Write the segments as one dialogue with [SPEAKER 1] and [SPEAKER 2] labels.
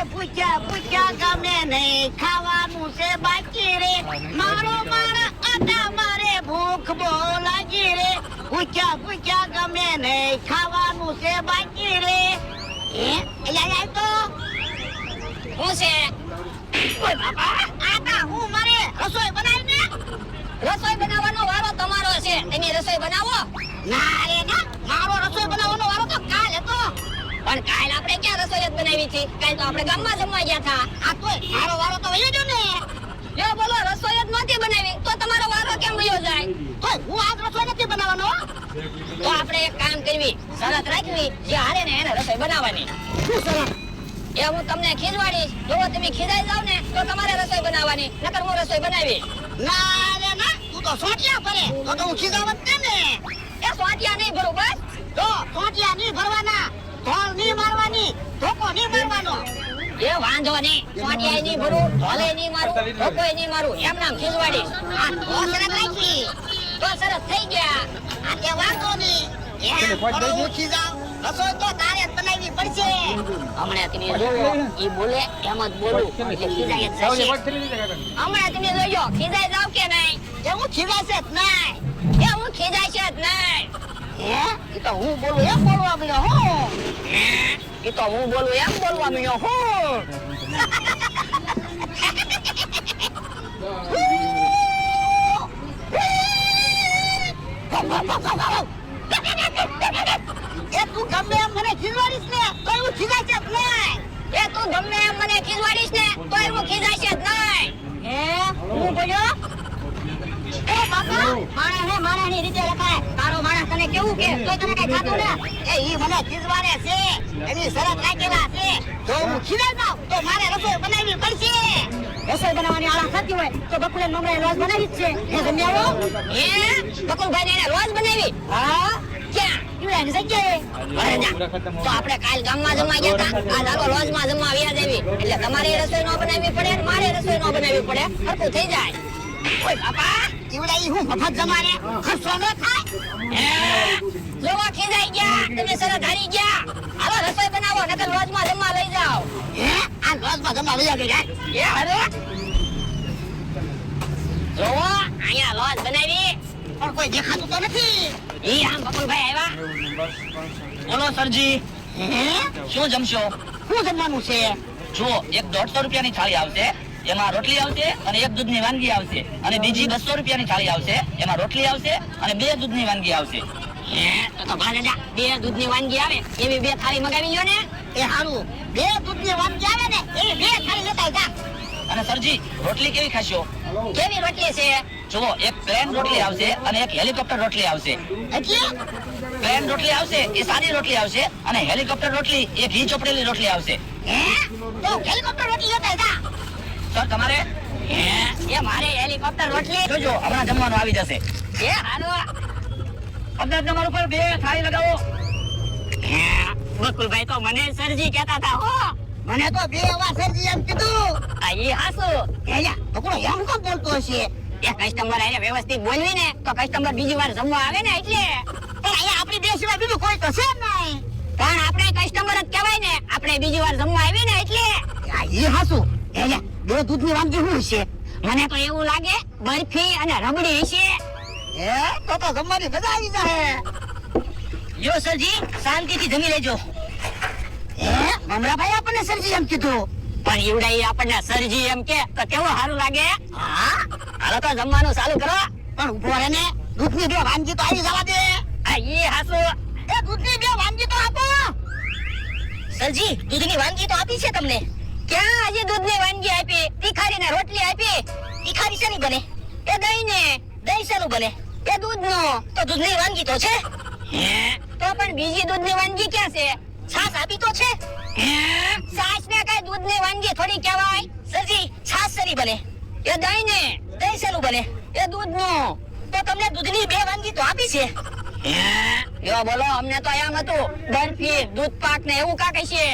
[SPEAKER 1] પૂછ્યા પૂછ્યા ગમે નહીં ખાવાનું છે બાકી રે મારો મારા આટા મારે ભૂખ બહુ લાગી રે પૂછ્યા પૂછ્યા ગમે નહીં ખાવાનું છે બાકી રે એ તો
[SPEAKER 2] હું છે
[SPEAKER 1] ઓય બાપા આટા હું મારે રસોઈ બનાવીને
[SPEAKER 2] રસોઈ બનાવવાનો વારો તમારો છે તમે રસોઈ બનાવો
[SPEAKER 1] ના રે ના મારો રસોઈ બનાવવાનો વારો તો કાલ હતો
[SPEAKER 2] પણ કાલ આપણે ક્યાં રસોઈ જ બનાવી હતી કાલ તો આપણે ગામમાં જમવા ગયા હતા
[SPEAKER 1] આ તોય મારો વારો તો વયો ગયો ને
[SPEAKER 2] જો બોલો રસોઈ જ નહોતી બનાવી તો તમારો વારો કેમ વયો જાય
[SPEAKER 1] તોય હું આજ રસોઈ નથી બનાવવાનો
[SPEAKER 2] તો આપણે એક કામ કરવી શરત રાખવી જે હારે ને એને રસોઈ બનાવવાની
[SPEAKER 1] શું શરત
[SPEAKER 2] એ હું તમને ખીજવાડીશ જો તમે ખીજાઈ જાવ ને તો તમારે રસોઈ બનાવવાની નકર હું રસોઈ બનાવી
[SPEAKER 1] ના રે ના તું તો સોટિયા ભરે તો હું ખીજાવત ને
[SPEAKER 2] એ સોટિયા નહીં ભરું બસ
[SPEAKER 1] તો સોટિયા નહીં ભરવાના ઢોલ નહીં મારવાની ધોકો નહીં મારવાનો
[SPEAKER 2] એ વાંધો નહીં સોટિયા નહીં ભરું ઢોલે નહીં મારું ધોકોય નહીં મારું એમ નામ ખીજવાડીશ
[SPEAKER 1] આ તો શરત રાખી
[SPEAKER 2] તો સરસ થઈ ગયા
[SPEAKER 1] આ તે વાંધો નહીં હું ખીજાવ રસોઈ તો તારે જ બનાવવી પડશે
[SPEAKER 2] હમણાં તમે જોવો ઈ બોલે એમ જ બોલું એટલે ખીજાય જ જશે હમણાં તમે જોજો ખીજાઈ જાવ કે નહીં
[SPEAKER 1] એ હું ખીજાશે જ નહીં
[SPEAKER 2] એ હું ખીજાય છે જ નહીં
[SPEAKER 1] એ તો હું બોલું એમ બોલવા મળ્યો હું
[SPEAKER 2] એ તો હું બોલું એમ બોલવા મળ્યો હું
[SPEAKER 1] એ તું ગમે એમ મને ખીજવાડીશ ને તો હું ખીજાય છે જ નહીં
[SPEAKER 2] એ તું ગમે એમ મને ખીજવાડીશ ને તોય હું ખીજાય છે જ નહીં
[SPEAKER 1] હું બોલ્યો એ બાપા માણસની રીતે લખાય
[SPEAKER 2] તારો માણસ તને કેવું કે
[SPEAKER 1] તો તને કઈ ખાતું ને એ ઈ મને ખીજવાડે છે એની શરત રાખેલા છે તો હું ખીજાઈ જાઉં તો મારે રસોઈ બનાવવી પડશે
[SPEAKER 2] રસોઈ બનાવવાની આળા થતી હોય તો બકુલે મમરા રોજ બનાવી જ છે એ જમી આવો બકુલભાઈ ને એને રોજ બનાવી
[SPEAKER 1] હા
[SPEAKER 2] ક્યાં
[SPEAKER 1] એની જગ્યાએ
[SPEAKER 2] અરે ના. તો આપણે કાલ ગામમાં જમવા ગયા હતા આજ હાલો લોજમાં જમવા આવ્યા દેવી એટલે તમારે રસોઈ નો બનાવવી પડે અને મારે રસોઈ નો બનાવવી પડે હરખું થઈ જાય
[SPEAKER 1] ઓય બાપા ઈવડા ઈ હું મફત જમાને ખર્ચો ન થાય
[SPEAKER 2] જોવા ખીજાઈ ગયા તમે સરસ હારી ગયા હાલો રસોઈ બનાવો નકર લોજમાં જમવા લઈ જાઓ
[SPEAKER 1] આ રોજમાં જમા લઈ આવી જાય
[SPEAKER 2] અરે જોવો અહીંયા લોજ બનાવી
[SPEAKER 1] પણ કોઈ દેખાતું તો નથી
[SPEAKER 2] ઈ આમ બકુલભાઈ આવ્યા
[SPEAKER 3] બોલો સરજી શું જમશો
[SPEAKER 1] શું જમવાનું છે
[SPEAKER 3] જુઓ એક 150 રૂપિયાની થાળી આવશે એમાં રોટલી આવશે અને એક દૂધની વાનગી આવશે અને બીજી 200 રૂપિયાની થાળી આવશે એમાં રોટલી આવશે અને 2 દૂધની વાનગી આવશે
[SPEAKER 2] તો ભાજા 2 દૂધની વાનગી આવે એવી 2 થાળી મગાવી લ્યો ને
[SPEAKER 1] એ હારું 2 દૂધની વાનગી આવે ને એ 2 થાળી લેતા જા
[SPEAKER 3] અને સરજી રોટલી કેવી ખાશો
[SPEAKER 2] કેવી રોટલી છે
[SPEAKER 3] જુઓ એક પ્લેન રોટલી આવશે અને એક હેલિકોપ્ટર રોટલી આવશે
[SPEAKER 1] એટલે
[SPEAKER 3] પ્લેન રોટલી આવશે એ સાદી રોટલી આવશે અને હેલિકોપ્ટર રોટલી એ ઘી ચોપડેલી રોટલી આવશે
[SPEAKER 1] તો હેલિકોપ્ટર રોટલી લેતા જા
[SPEAKER 3] સર તમારે
[SPEAKER 2] એ મારે હેલિકોપ્ટર રોટલી
[SPEAKER 3] જોજો હમણાં જમવાનું આવી જશે
[SPEAKER 2] એ હાલો
[SPEAKER 3] 15 નંબર ઉપર 2 થાળી લગાવો
[SPEAKER 2] બકુલભાઈ તો મને સરજી કહેતા હતા હો
[SPEAKER 1] મને તો 2 વાર સરજી એમ કીધું
[SPEAKER 2] આ ઈ હાસુ
[SPEAKER 1] એલા બકુડો એમ કેમ બોલતો હશે
[SPEAKER 2] એ કસ્ટમર આને વ્યવસ્થિત બોલવી ને તો કસ્ટમર બીજી વાર જમવા આવે ને એટલે
[SPEAKER 1] પણ અહીંયા આપણી 2 સિવાય બીજું કોઈ તો છે નહીં
[SPEAKER 2] પણ આપણે કસ્ટમર જ કહેવાય ને આપણે બીજી વાર જમવા આવી ને એટલે
[SPEAKER 1] આ ઈ હાસુ એલા 2 દૂધની વાનગી શું છે
[SPEAKER 2] મને તો એવું લાગે બરફી અને રબડી હશે
[SPEAKER 1] તો જમવાની મજા આવી જાય
[SPEAKER 3] યો સરજી શાંતિથી જમી લેજો
[SPEAKER 1] મમરાભાઈ આપણને સરજી એમ કીધું
[SPEAKER 2] પણ ઈવડાઈ આપણને સરજી એમ કે તો કેવું સારું લાગે
[SPEAKER 1] હા
[SPEAKER 2] હાલો તો જમવાનું ચાલુ કરો
[SPEAKER 1] પણ ઉભો રહે ને દૂધની 2 વાનગી તો આવી જવા દે
[SPEAKER 2] આ ઈ હાસુ
[SPEAKER 1] એ દૂધની 2 વાનગી તો આપો
[SPEAKER 3] સરજી દૂધની વાનગી તો આપી છે તમને
[SPEAKER 2] ક્યાં હજી દૂધની વાનગી આપી તીખારી ને રોટલી આપી
[SPEAKER 3] તીખારી શેની બને
[SPEAKER 2] એ દહીં ને
[SPEAKER 3] દહીં શેનું બને
[SPEAKER 2] એ દૂધનો
[SPEAKER 3] તો દૂધની વાનગી તો છે
[SPEAKER 2] તો પણ બીજી દૂધની વાનગી ક્યાં છે
[SPEAKER 3] છાશ આપી તો છે
[SPEAKER 2] છાશ ને કઈ દૂધની વાનગી થોડી કહેવાય
[SPEAKER 3] સરજી છાશ શેની બને
[SPEAKER 2] એ દહીં ને
[SPEAKER 3] દહીં શેનું બને
[SPEAKER 2] એ દૂધનું
[SPEAKER 3] તો તમને દૂધની 2 વાનગી તો આપી છે
[SPEAKER 2] યો બોલો અમને તો એમ હતું બરફી દૂધ પાક ને એવું કા કહીએ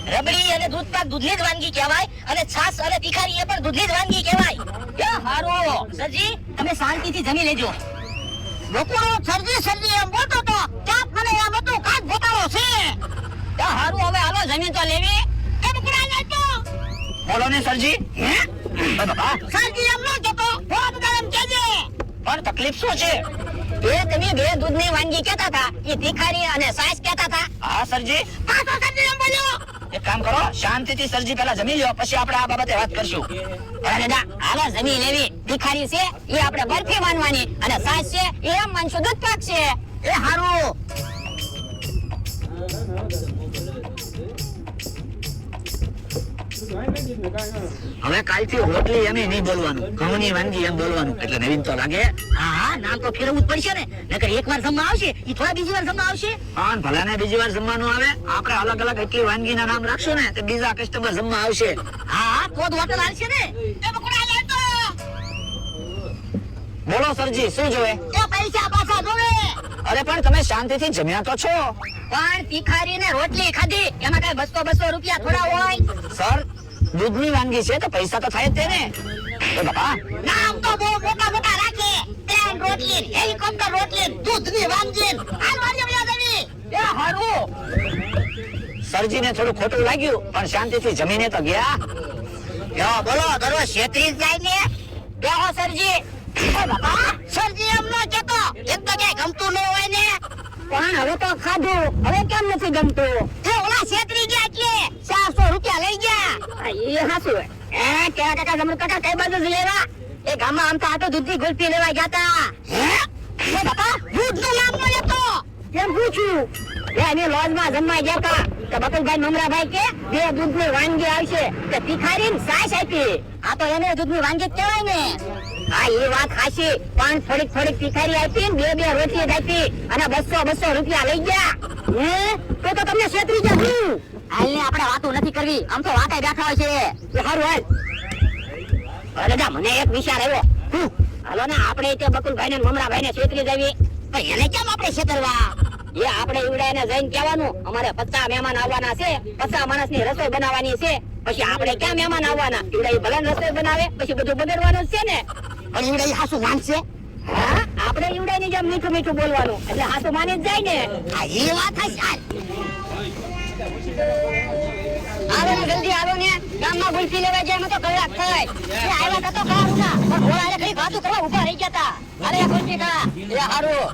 [SPEAKER 3] રબડી અને દૂધ પાક દૂધની જ વાનગી કહેવાય અને છાશ અને તીખારી એ પણ દૂધની જ વાનગી કહેવાય
[SPEAKER 2] યો હારું
[SPEAKER 3] સરજી તમે શાંતિથી જમી લેજો
[SPEAKER 1] બકુડો સરજી એમ બોલતો તો ત્યાં મને એમ હતું કાંઈક ગોટાળો છે
[SPEAKER 2] યો હારું હવે હાલો જમીન તો લેવી
[SPEAKER 1] એ બકુડા
[SPEAKER 3] ને સરજી. ઓય બાપા,
[SPEAKER 1] સરજી એમ ન કહેતો ફોન કરીને કહેજે.
[SPEAKER 3] પણ તકલીફ શું છે?
[SPEAKER 2] એ તમે બે દૂધની વાનગી કહેતા હતા એ તીખારી અને સાસ કહેતા હતા.
[SPEAKER 3] હા સરજી.
[SPEAKER 1] પાછો સરજી એમ બોલ્યો.
[SPEAKER 3] એક કામ કરો, શાંતિથી સરજી પહેલા જમી લો, પછી આપણે આ બાબતે વાત કરશું.
[SPEAKER 2] અરે દાદા હાલો જમી લેવી. તીખારી છે એ આપણે બરફી માનવાની અને સાસ છે એ એમ માનશું દૂધ પાક છે.
[SPEAKER 1] એ હારું.
[SPEAKER 3] હવે કાલથી રોટલી એમ નહીં બોલવાનું, ઘઉંની વાનગી એમ બોલવાનું, એટલે નવીન તો લાગે.
[SPEAKER 1] હા નામ તો ફેરવવું જ પડશે ને, નકર એકવાર જમવા આવશે ઈ થોડા બીજી વાર જમવા આવશે.
[SPEAKER 3] પણ ભલાને બીજી વાર જમવાનું આવે. આપણે અલગ અલગ એટલી વાનગીના નામ રાખશું ને તો બીજા કસ્ટમર જમવા આવશે.
[SPEAKER 1] હા તો જ હોટલ આવશે ને. એ બકુડા લે તો.
[SPEAKER 3] બોલો સરજી, શું જોવે?
[SPEAKER 1] એ પૈસા પાછા જોવે.
[SPEAKER 3] અરે પણ તમે શાંતિથી જમ્યા તો છો.
[SPEAKER 2] પણ તીખારી ને રોટલી ખાધી એમાં કઈ 200 રૂપિયા થોડા હોય?
[SPEAKER 3] સર, દૂધની વાનગી છે તો પૈસા તો થાય જ તે ને. એ બાપા,
[SPEAKER 1] નામ તો બહુ મોટા મોટા રાખે. પ્લેન રોટલી, હેલિકોપ્ટર રોટલી, દૂધની વાનગી. હાલ વાળી વ્યા દેવી.
[SPEAKER 2] એ હારું.
[SPEAKER 3] સરજીને થોડું ખોટું લાગ્યું પણ શાંતિથી જમીને તો ગયા.
[SPEAKER 1] યો બોલો દરરોજ 36 જાય ને.
[SPEAKER 2] બેહો સરજી.
[SPEAKER 1] એ બાપા સરજી એમ ન કહેતો. એક તો ક્યાંય ગમતું ન હોય ને.
[SPEAKER 2] પણ હવે તો ખાધું, હવે કેમ નથી ગમતું?
[SPEAKER 1] એ ઓલા 36 ગયા એટલે 400 રૂપિયા લઈ ગયા.
[SPEAKER 2] એ હાસુ એ કેળા કાકા જમરૂ કાકા કઈ બાજુ જ લેવા? એ ગામમાં આમ તો આટો દૂધની ગુલ્ફી લેવા ગયા તા.
[SPEAKER 1] હે? એ બાપા દૂધનું નામ ન લેતો.
[SPEAKER 2] કેમ પૂછ્યું? એ અમે લોજમાં જમવા ગયા તા તો બકુલભાઈ મમરાભાઈ કે બે દૂધની વાનગી આવશે કે તીખારી ને સાસ આપી. આ તો એને દૂધની વાનગી જ કહેવાય ને. હા એ વાત હાચી, પણ થોડીક તીખારી આપી ને બે રોટલી આપી અને 200 રૂપિયા લઈ ગયા. હે તો તમને છેતરી ગયા હું. હાલને આપણે વાતો નથી કરવી, આમ તો વાતે બેઠા હોય છે. એ હારું હાલ. અરે દાદા મને એક વિચાર આવ્યો. હાલો ને આપણે તે બકુલભાઈ ને મમરાભાઈ ને છેતરી દેવી.
[SPEAKER 1] પણ એને કેમ આપણે છેતરવા?
[SPEAKER 2] એ આપણે ઈવડાઈને જઈને કહેવાનું અમારે 50 મહેમાન આવવાના છે, 50 માણસની રસોઈ બનાવવાની છે. પછી આપણે ક્યાં મહેમાન આવવાના? ઈવડાઈ ભલે રસોઈ બનાવે પછી બધું બગડવાનું જ છે ને.
[SPEAKER 1] પણ ઈવડે હાસુ માનશે.
[SPEAKER 2] હા આપણે ઈવડાઈની જેમ મીઠું બોલવાનું એટલે હાસુ માની જ જાય ને.
[SPEAKER 1] આ એ વાત હશે.
[SPEAKER 2] આવો ને જલ્દી આવો ને, ગામમાં ગુલ્ફી લેવા જાય તો કલાક થાય. એ આવ્યા તા તો કારુના પણ ઘોડાને કઈ વાતું કરવા ઊભા રહી ગયા તા. અરે ગુલ્ફી ખા. એ હારું.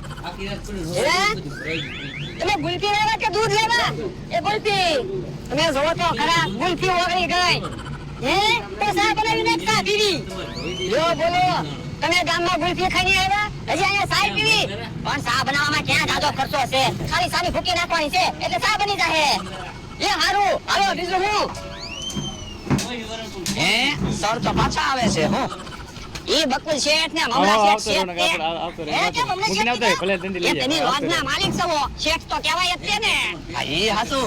[SPEAKER 2] તમે ગુલ્ફી લેવા કે દૂધ લેવા? એ ગુલ્ફી તમે જોવો તો ખરા ગુલ્ફી ઓગળી ગઈ. હે તો સા બનાવીને ખા દીદી. યો બોલો તમે ગામમાં ગુલ્ફી ખાઈને આવ્યા? હજી અહીંયા સાઈ પીવી? પણ સા બનાવવામાં ક્યાં જાજો ખર્ચો છે? ખાલી સાની ફૂકી નાખવાની છે એટલે સા બની જાહે. એ હારું હાલો બીજું હું.
[SPEAKER 3] હે સર તો પાછા આવે છે. હું
[SPEAKER 2] ઈ બકુલ શેઠ ને મમરા શેઠ છે. એ કેમ અમને શેઠ કીધા? એ તેની લોજના માલિક છો, શેઠ તો કહેવાય જ છે ને.
[SPEAKER 3] હા એ હાસુ.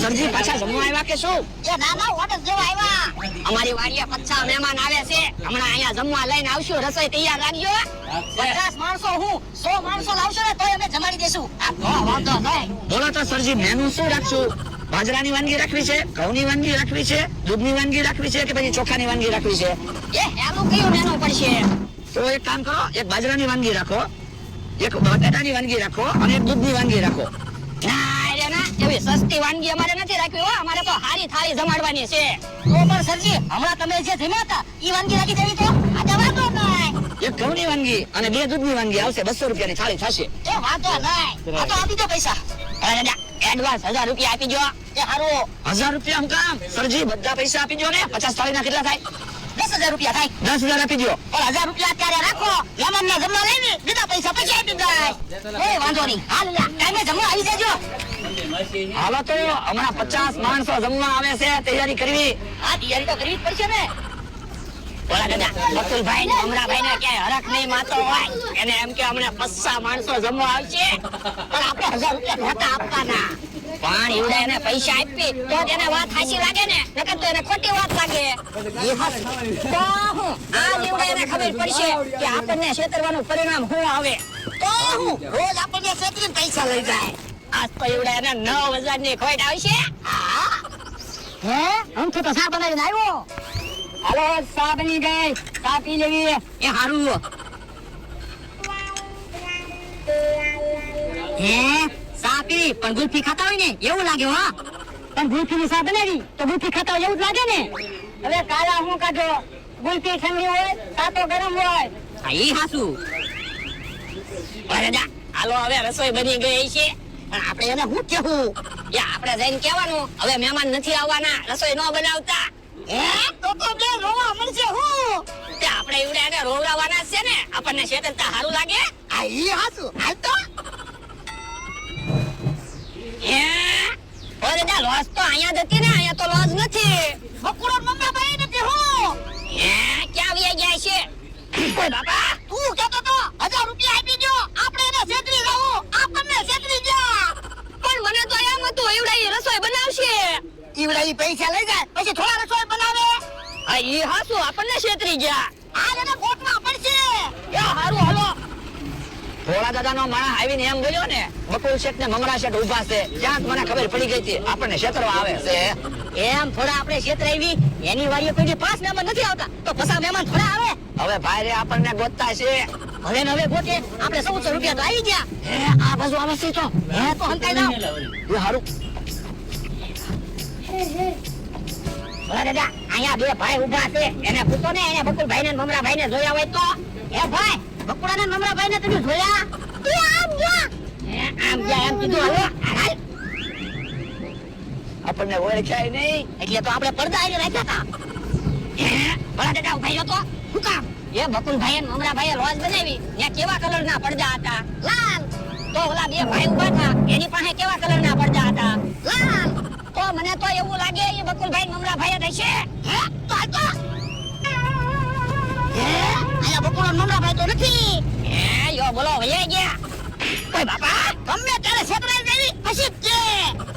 [SPEAKER 3] સરજી પાછા જમવા આવ્યા કે શું?
[SPEAKER 1] એ નાના હોટલ જેવા આવ્યા.
[SPEAKER 2] અમારી વાડીએ 50 મહેમાન આવે છે, હમણાં અહીંયા જમવા લઈને આવશું. રસોઈ તૈયાર રાખજો.
[SPEAKER 1] 50 માણસો હું 100 માણસો લાવશો ને તોય અમે જમાડી દેશું. આ તો વાંધો નહીં.
[SPEAKER 3] બોલો તો સરજી, મેનુ શું રાખશું? બાજરાની વાનગી રાખવી છે, ઘઉંની વાનગી રાખવી છે, દૂધની વાનગી રાખવી છે કે પછી ચોખાની વાનગી રાખવી છે?
[SPEAKER 2] એ હેલું કયું મેનુ પડશે?
[SPEAKER 3] તો એક કામ કરો, એક બાજરાની વાનગી રાખો, એક બટાટાની વાનગી રાખો અને એક દૂધની વાનગી રાખો.
[SPEAKER 2] ના રે ના, એવી સસ્તી વાનગી અમારે નથી રાખવી હો. અમારે તો હારી થાળી જમાડવાની છે.
[SPEAKER 1] તો પણ સરજી હમણાં તમે જે જમ્યા હતા ઈ વાનગી રાખી દેવી તો આ વાંધો નહીં.
[SPEAKER 3] એક ઘઉંની વાનગી અને બે દૂધની વાનગી આવશે. 200 રૂપિયાની થાળી થશે.
[SPEAKER 1] એ વાંધો નહીં. આ તો આપી દો પૈસા.
[SPEAKER 2] અરે દાદા એડવાન્સ 1000 રૂપિયા આપી જો.
[SPEAKER 1] એ હારું
[SPEAKER 3] 1000 રૂપિયા હું કામ? સરજી બધા પૈસા આપી દો ને. 50 થાળીના કેટલા થાય?
[SPEAKER 1] 10,000 રૂપિયા થાય.
[SPEAKER 3] 10,000 આપી દો.
[SPEAKER 1] પણ 1000 રૂપિયા અત્યારે રાખો. મહેમાન ના જમવા લઈને બીજા પૈસા પછી આપી જાય. કોઈ વાંધો નહીં. હાલ ટાઈમે જમવા આવી જજો.
[SPEAKER 3] હાલો તો હમણાં 50 માણસો જમવા આવે છે, તૈયારી કરવી.
[SPEAKER 1] આ તૈયારી તો કરવી જ પડશે ને.
[SPEAKER 2] બોલા દાદા બકુલભાઈ ને મમરાભાઈ ને ક્યાંય હરખ નહીં માતો હોય. એને એમ કે અમને 50 માણસો જમવા આવશે
[SPEAKER 1] પણ આપણે 1000 રૂપિયા નહોતા આપવાના.
[SPEAKER 2] પણ ઈવડે એને પૈસા આપી તો તેને વાત હાચી લાગે ને, નકર તો એને ખોટી વાત લાગે. તો હું આ ઈવડે એને ખબર પડશે કે આપણને છેતરવાનું પરિણામ શું આવે.
[SPEAKER 1] તો હું રોજ આપણને છેતરીને પૈસા લઈ જાય.
[SPEAKER 2] આજ તો ઈવડે એને 9000 ની ખોટ આવશે.
[SPEAKER 1] હે આમ તો સા બનાવીને આવ્યો.
[SPEAKER 2] હાલો સા બની ગઈ, સા પી લેવી.
[SPEAKER 1] એ હારું.
[SPEAKER 2] હે સા પી પણ ગુલ્ફી ખાતા હોય ને એવું લાગે હો. પણ ગુલ્ફીની સા બનાવી તો ગુલ્ફી ખાતા હોય એવું જ લાગે ને. હવે કાલા હું કાઢો, ગુલ્ફી ઠંડી હોય સાતો ગરમ હોય.
[SPEAKER 4] ઈ હાસુ. અરે હાલો હવે રસોઈ બની ગઈ છે,
[SPEAKER 1] પણ આપણે એને શું કેવું?
[SPEAKER 4] આપણે જઈને કહેવાનું હવે મહેમાન નથી આવવાના, રસોઈ ન બનાવતા.
[SPEAKER 1] તો બે રોવા મળશે હું.
[SPEAKER 4] તે આપણે એવડે એને રોવડાવવાના છે ને, આપણને શેતરતા સારું લાગે.
[SPEAKER 1] આ ઈ હાસુ હાલ તો.
[SPEAKER 4] અરે લોજ તો અહીંયા જ હતી ને, અહીંયા તો લોજ નથી.
[SPEAKER 1] બકુડો મમ્મા ભાઈ નથી હું.
[SPEAKER 4] ક્યાં વયા ગયા છે? ઓય બાપા,
[SPEAKER 1] તું કહેતો તો 1000 રૂપિયા આપી દો, આપણે એને છેતરી જાવું, આપણને છેતરી જા.
[SPEAKER 4] પણ મને તો એમ હતું એવડા ઈ રસોઈ બનાવશે.
[SPEAKER 1] ઈવડા ઈ પૈસા લઈ જાય પછી થોડા રસોઈ બનાવે.
[SPEAKER 4] આ ઈ હાસુ આપણને છેતરી ગયા.
[SPEAKER 1] આ એને કોટમાં પડશે.
[SPEAKER 4] હારું હાલો. ભોળા દાદાનો માણસ આવીને એમ ગયો ને, બકુલ શેઠ ને મમરા શેઠ ઊભા છે, ત્યાં જ મને ખબર પડી ગઈ હતી આપણને છેતરવા આવે છે.
[SPEAKER 2] એમ થોડા આપણે છેતરાવી, એની વાડીએ કોઈ પાંચ મહેમાન નથી આવતા તો પસા મહેમાન થોડા આવે.
[SPEAKER 4] હવે ભાઈ રે આપણને ગોતતા છે.
[SPEAKER 2] હવે ને હવે ગોતે આપણે 1400 રૂપિયા તો આવી ગયા. આ બાજુ આવે છે તો તો હંતાઈ જાવ.
[SPEAKER 4] એ હારું.
[SPEAKER 2] ભલા દાદા, અહીંયા બે ભાઈ ઊભા છે, એને પૂછો ને, એને બકુલભાઈ ને મમરા ભાઈ ને જોયા હોય તો. એ ભાઈ, બકુડા ને મમરા ભાઈ ને તમે જોયા? આમ ગયા એમ કીધું. હાલો હાલ.
[SPEAKER 4] આપણને ઓળખાય નહીં
[SPEAKER 2] એટલે તો આપણે પડદા આવી રાખ્યા હતા. ભલા દાદા ઉભા રહ્યો તો શું કામ? એ બકુલભાઈ ને મમરા ભાઈએ લોજ બનાવી, ત્યાં કેવા કલર ના પડદા હતા? લાલ. તો ઓલા બે ભાઈ ઊભા હતા, એની પાસે કેવા કલર ના પડદા હતા? લાલ. તો મને તો એવું લાગે એ બકુલભાઈ ને મમરા ભાઈ જ હશે. તો આ તો અહીંયા બકુલો ને મમરા ભાઈ તો નથી.
[SPEAKER 4] યો બોલો વયા ગયા.
[SPEAKER 2] ઓય બાપા, ગમે ત્યારે છેતરાઈ જવી પછી જ કે